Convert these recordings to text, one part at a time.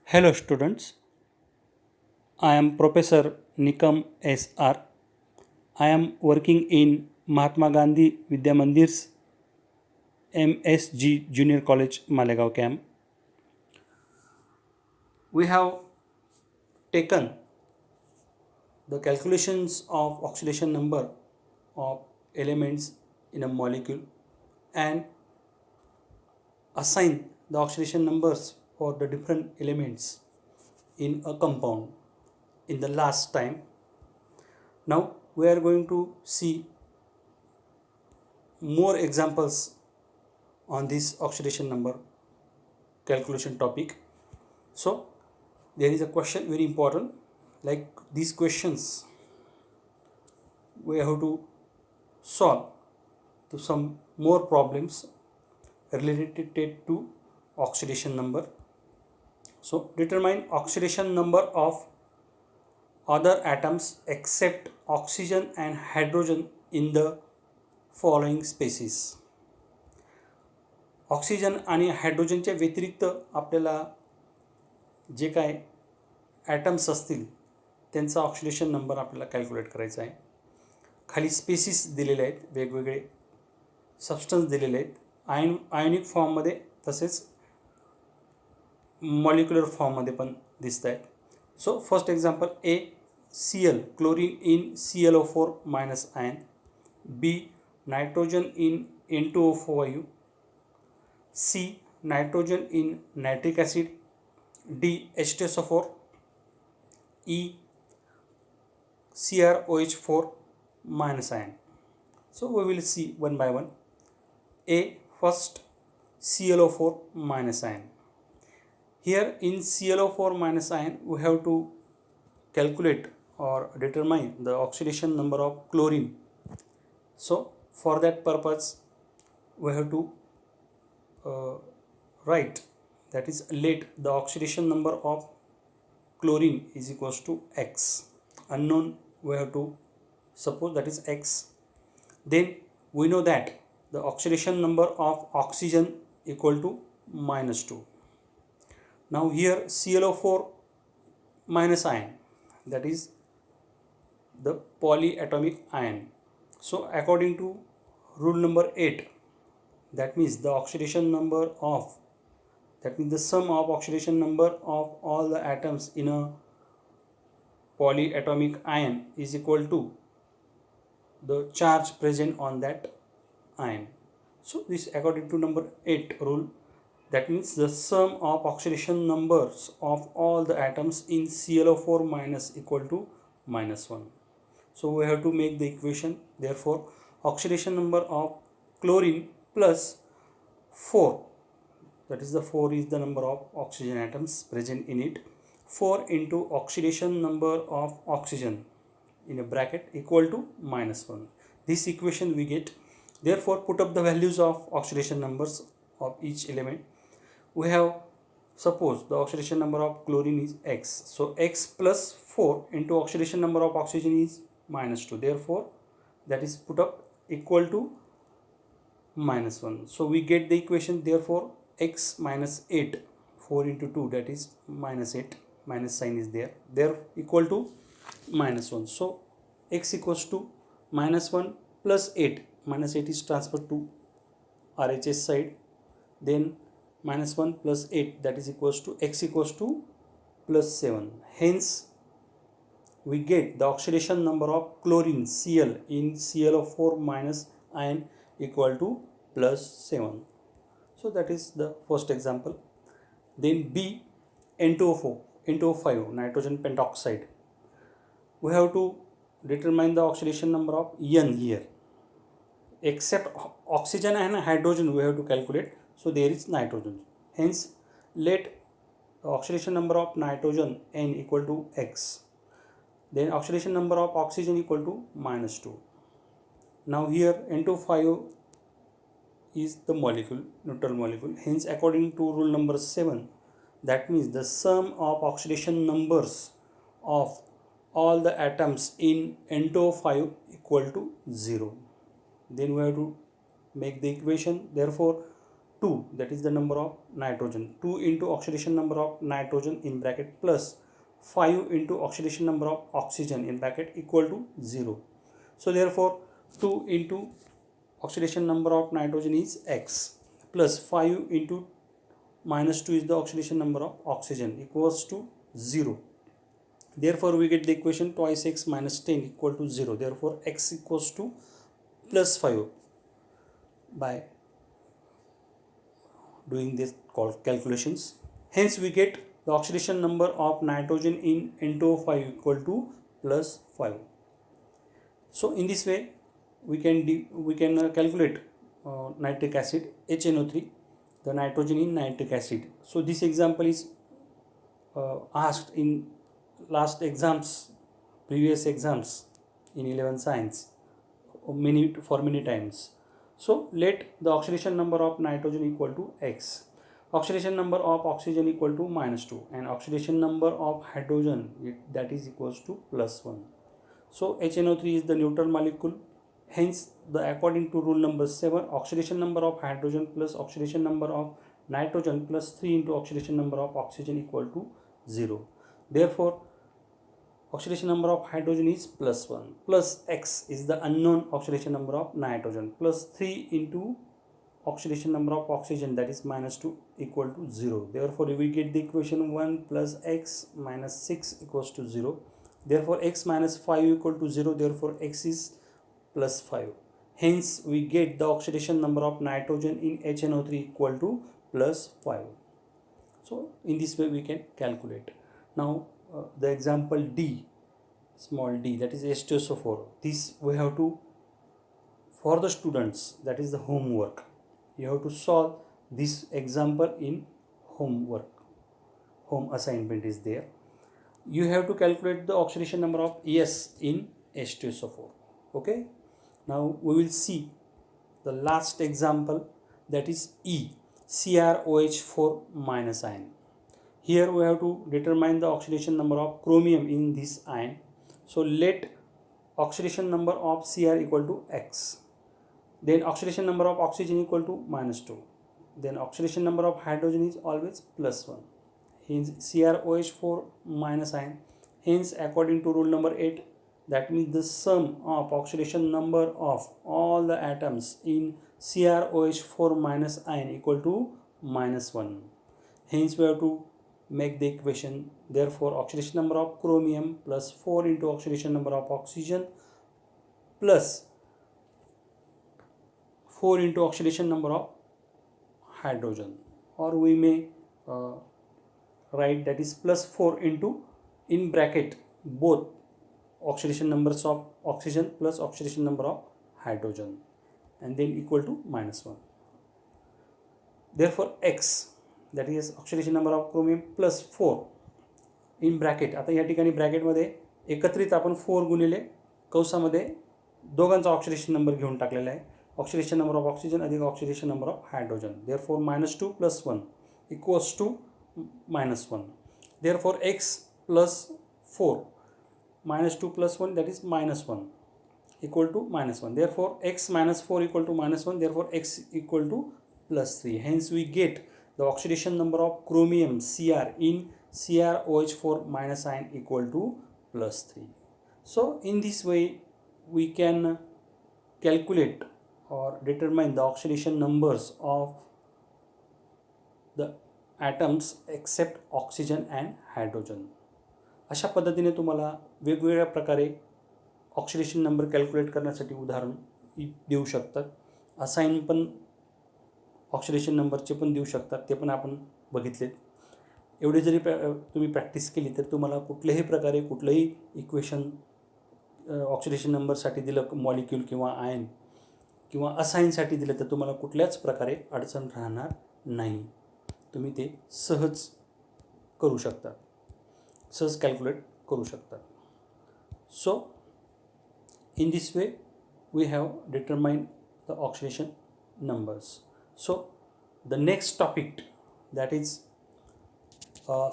Hello students, I am Professor Nikam S.R. I am working in Mahatma Gandhi Vidya Mandir's MSG Junior College Malegaon camp. We have taken the calculations of oxidation number of elements in a molecule and assign the oxidation numbers for the different elements in a compound in the last time. Now we are going to see more examples on this oxidation number calculation topic. So there is a question very important, like these questions we have to solve to some more problems related to oxidation number. So determine oxidation number of other atoms except oxygen and hydrogen in the following species. Oxygen आणि हायड्रोजनच्या व्यतिरिक्त आपल्याला जे काय atoms असतील त्यांचा oxidation number आपल्याला calculate करायचा आहे. खाली स्पेसिस दिलेले आहेत, वेगवेगळे सबस्टन्स दिलेले आहेत, आयोनिक फॉर्ममध्ये तसेच मॉलिक्युलर फॉर्ममध्ये पण दिसत आहेत. So first example A Cl chlorine in ClO4 minus ion, B nitrogen in N2O5, C nitrogen in nitric acid, D H2SO4, E CrOH4 minus ion. So we will see one by one. A first ClO4 minus ion. Here in ClO4 minus ion we have to calculate or determine the oxidation number of chlorine. So for that purpose we have to write, that is let the oxidation number of chlorine is equals to x. Unknown we have to suppose that is x. Then we know that the oxidation number of oxygen equal to -2. Now here ClO4 minus ion, that is the polyatomic ion. So according to rule number 8, that means the oxidation number of, that means the sum of oxidation number of all the atoms in a polyatomic ion is equal to the charge present on that ion. So this according to number 8 rule, that means the sum of oxidation numbers of all the atoms in ClO4 minus equal to -1. So we have to make the equation. Therefore oxidation number of chlorine plus 4, that is the 4 is the number of oxygen atoms present in it, 4 into oxidation number of oxygen in a bracket equal to -1. This equation we get. Therefore put up the values of oxidation numbers of each element. We have, suppose the oxidation number of chlorine is x, so x plus 4 into oxidation number of oxygen is -2. Therefore that is put up equal to -1. So we get the equation. Therefore x minus 8, 4 into 2, that is -8, minus sign is there, equal to -1. So x equals to -1 plus 8, -8 is transferred to RHS side, then -1 plus 8, that is equals to x equals to +7. Hence we get the oxidation number of chlorine Cl in ClO4 minus ion equal to +7. So that is the first example. Then B N2O5 nitrogen pentoxide. We have to determine the oxidation number of N here. Except oxygen and hydrogen we have to calculate, so there is nitrogen. Hence let the oxidation number of nitrogen N equal to x. Then oxidation number of oxygen equal to -2. Now here N2O5 is the molecule, neutral molecule. Hence according to rule number 7, that means the sum of oxidation numbers of all the atoms in N2O5 equal to 0. Then we have to make the equation. Therefore 2, that is the number of nitrogen, 2 into oxidation number of nitrogen in bracket plus 5 into oxidation number of oxygen in bracket equal to 0. So therefore 2 into oxidation number of nitrogen is X plus 5 into minus 2 is the oxidation number of oxygen equals to 0. Therefore we get the equation twice x minus 10 equal to 0. Therefore x equals to plus 5 by doing this calculations. Hence we get the oxidation number of nitrogen in N2O5 equal to plus 5. So in this way we can calculate nitric acid HNO3, the nitrogen in nitric acid. So this example is asked in previous exams in 11 science many times. So let the oxidation number of nitrogen equal to X, oxidation number of oxygen equal to minus 2, and oxidation number of hydrogen that is equals to plus 1. So HNO3 is the neutral molecule. Hence according to rule number 7, oxidation number of hydrogen plus oxidation number of nitrogen plus 3 into oxidation number of oxygen equal to 0. Therefore oxidation number of hydrogen is plus 1 plus X is the unknown oxidation number of nitrogen plus 3 into oxidation number of oxygen that is minus 2 equal to 0. Therefore we get the equation 1 plus X minus 6 equals to 0. Therefore X minus 5 equal to 0. Therefore X is plus 5. Hence we get the oxidation number of nitrogen in HNO3 equal to plus 5. So in this way we can calculate. Now the example D, small d, that is H2SO4. This we have to, for the students, that is the homework. You have to solve this example in homework. Home assignment is there. You have to calculate the oxidation number of S in H2SO4. Okay. Now we will see the last example, that is E, CrOH4 minus ion. Here we have to determine the oxidation number of chromium in this ion. So let oxidation number of Cr equal to X. Then oxidation number of oxygen equal to minus 2. Then oxidation number of hydrogen is always plus 1. Hence CrOH4 minus ion. Hence according to rule number 8, that means the sum of oxidation number of all the atoms in CrOH4 minus ion equal to minus 1. Hence we have to make the equation. Therefore oxidation number of chromium plus 4 into oxidation number of oxygen plus 4 into oxidation number of hydrogen, or we may write that is plus 4 into, in bracket, both oxidation numbers of oxygen plus oxidation number of hydrogen, and then equal to minus 1. Therefore X, that is oxidation number of chromium plus 4 in bracket. आता या ठिकाणी ब्रॅकेटमध्ये एकत्रित आपण 4 गुणिले कंसामध्ये दोघांचा oxidation number घेऊन टाकलेला आहे. ऑक्सिडेशन नंबर ऑफ ऑक्सिजन अधिक oxidation number of hydrogen. Therefore -2 + 1 equals to -1. Therefore x + 4 -2 + 1 that is -1 equal to -1. Therefore x - 4 equal to -1. Therefore x equal to +3. Hence we get the oxidation number of chromium Cr in CrOH4 minus ion equal to +3. So in this way we can calculate or determine the oxidation numbers of the atoms except oxygen and hydrogen. अशा पद्धतीने तुम्हाला वेगवेगळ्या प्रकारे oxidation number calculate करण्यासाठी उदाहरण देऊ शकतात. Assign पण ऑक्सिडेशन नंबरचे पण देऊ शकतात, ते पण आपण बघितलेत. एवढे जरी तुम्ही प्रॅक्टिस केली तर तुम्हाला कुठल्याही प्रकारे कुठलंही इक्वेशन ऑक्सिडेशन नंबरसाठी दिलं, मॉलिक्यूल किंवा आयन किंवा असाइनसाठी दिलं, तर तुम्हाला कुठल्याच प्रकारे अडचण राहणार नाही. तुम्ही ते सहज करू शकता, सहज कॅल्क्युलेट करू शकता. सो in this way we have determined the oxidation numbers. So the next topic, that is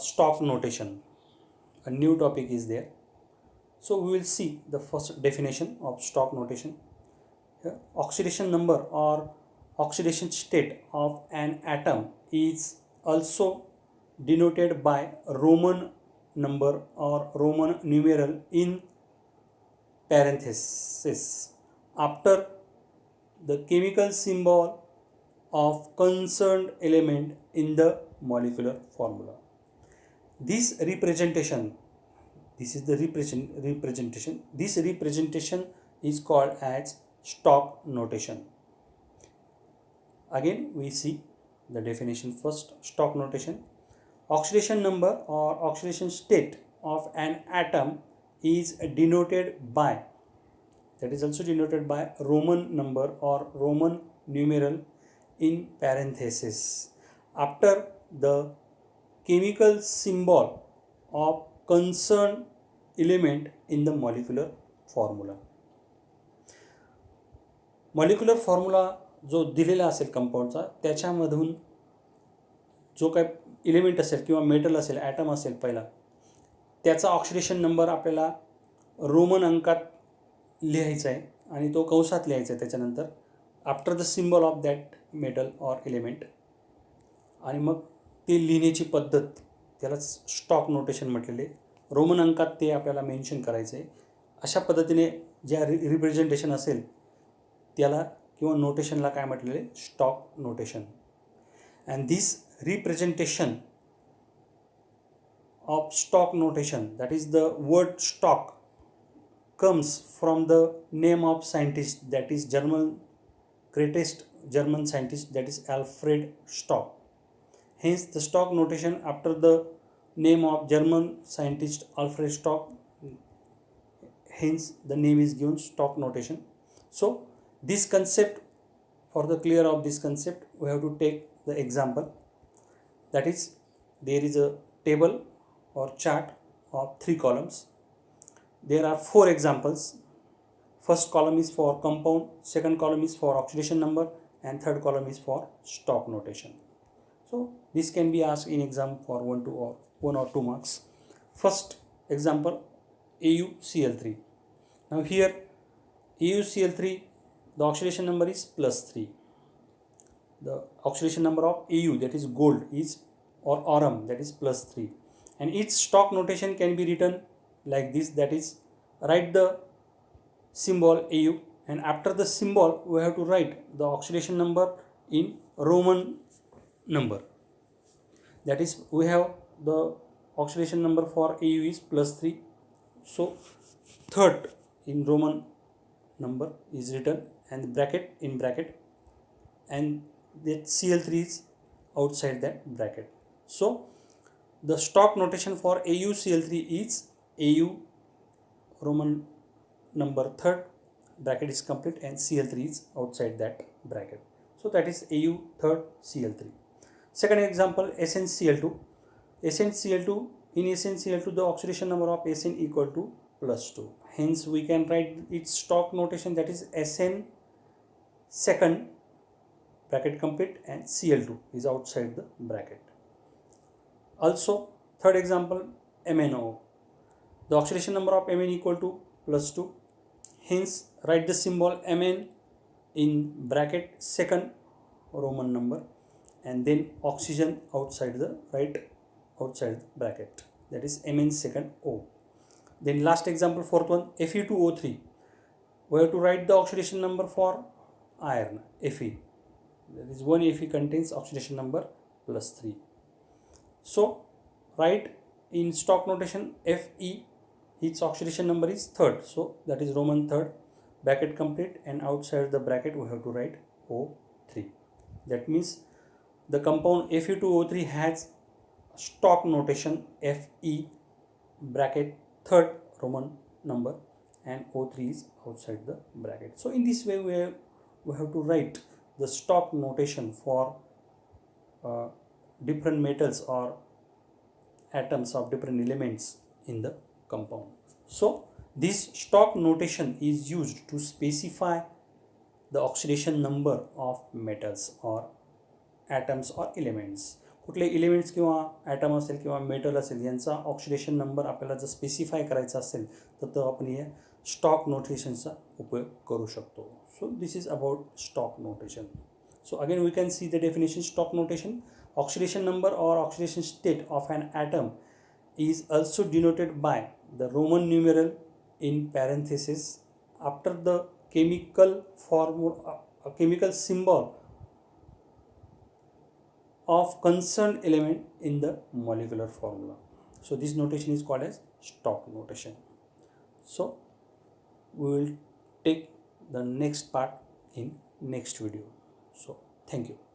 stock notation. A new topic is there. So we will see the first definition of stock notation. Oxidation number or oxidation state of an atom is also denoted by Roman number or Roman numeral in parenthesis after the chemical symbol of concerned element in the molecular formula. This representation, this is the representation. This representation is called as stock notation. Again, we see the definition first. Stock notation: oxidation number or oxidation state of an atom is denoted by, that is also denoted by Roman number or Roman numeral in parenthesis after the chemical symbol of concerned element in the molecular formula. Molecular formula जो दिलेला असेल कंपाऊंडचा, त्याच्यामधून जो काय element असेल किंवा metal असेल, atom असेल पहिला, त्याचा ऑक्सिडेशन नंबर आपल्याला रोमन अंकात लिहायचा आहे आणि तो कंसात लिहायचा आहे त्याच्यानंतर after the symbol of that metal or element. आणि मग ते लिहिण्याची पद्धत त्यालाच स्टॉक नोटेशन म्हटलेले. रोमन अंकात ते आपल्याला मेन्शन करायचं आहे. अशा पद्धतीने ज्या रिप्रेझेंटेशन असेल त्याला किंवा नोटेशनला काय म्हटलेले, stock notation. And this representation of stock notation, that is the word stock, comes from the name of scientist, that is greatest German scientist, that is Alfred Stock. Hence the stock notation after the name of German scientist Alfred Stock, hence the name is given stock notation. So this concept, for the clear of this concept, we have to take the example, that is there is a table or chart of 3 columns. There are 4 examples. First column is for compound, second column is for oxidation number, and third column is for stock notation. So this can be asked in exam for 1 or 2 marks. First example, AuCl3. Now here AuCl3, the oxidation number is +3. The oxidation number of Au, that is gold, is or aurum, that is +3, and its stock notation can be written like this, that is write the symbol Au, and after the symbol we have to write the oxidation number in Roman number. That is, we have the oxidation number for Au is +3, so third in Roman number is written and in bracket, and that Cl3 is outside that bracket. So the stock notation for AuCl3 is Au Roman number third, bracket is complete, and Cl3 is outside that bracket. So that is Au third Cl3. Second example, SnCl2. SnCl2, in SnCl2 the oxidation number of Sn equal to +2. Hence we can write its stock notation, that is Sn second, bracket complete, and Cl2 is outside the bracket. Also third example, MnO. The oxidation number of Mn equal to +2. Hence write the symbol Mn in bracket second Roman number, and then oxygen outside the bracket, that is Mn second O. Then last example, fourth one, Fe2O3. We have to write the oxidation number for iron, Fe. That is one Fe contains oxidation number +3. So write in stock notation Fe, its oxidation number is third, so that is Roman third, bracket complete, and outside the bracket we have to write O3. That means the compound Fe2O3 has stock notation Fe, bracket third Roman number, and O3 is outside the bracket. So in this way we have to write the stock notation for different metals or atoms of different elements in the compound. So this stock notation is used to specify the oxidation number of metals or atoms or elements. कुठले elements किंवा atom असेल किंवा metal असेल यांचा oxidation number आपल्याला जर specify करायचा असेल तर आपण या स्टॉक नोटेशनचा उपयोग करू शकतो. So this is about stock notation. So again we can see the definition. Stock notation: oxidation number or oxidation state of an atom is also denoted by the Roman numeral in parenthesis after the chemical formula, a chemical symbol of concerned element in the molecular formula. So this notation is called as stock notation. So we will take the next part in next video. So thank you.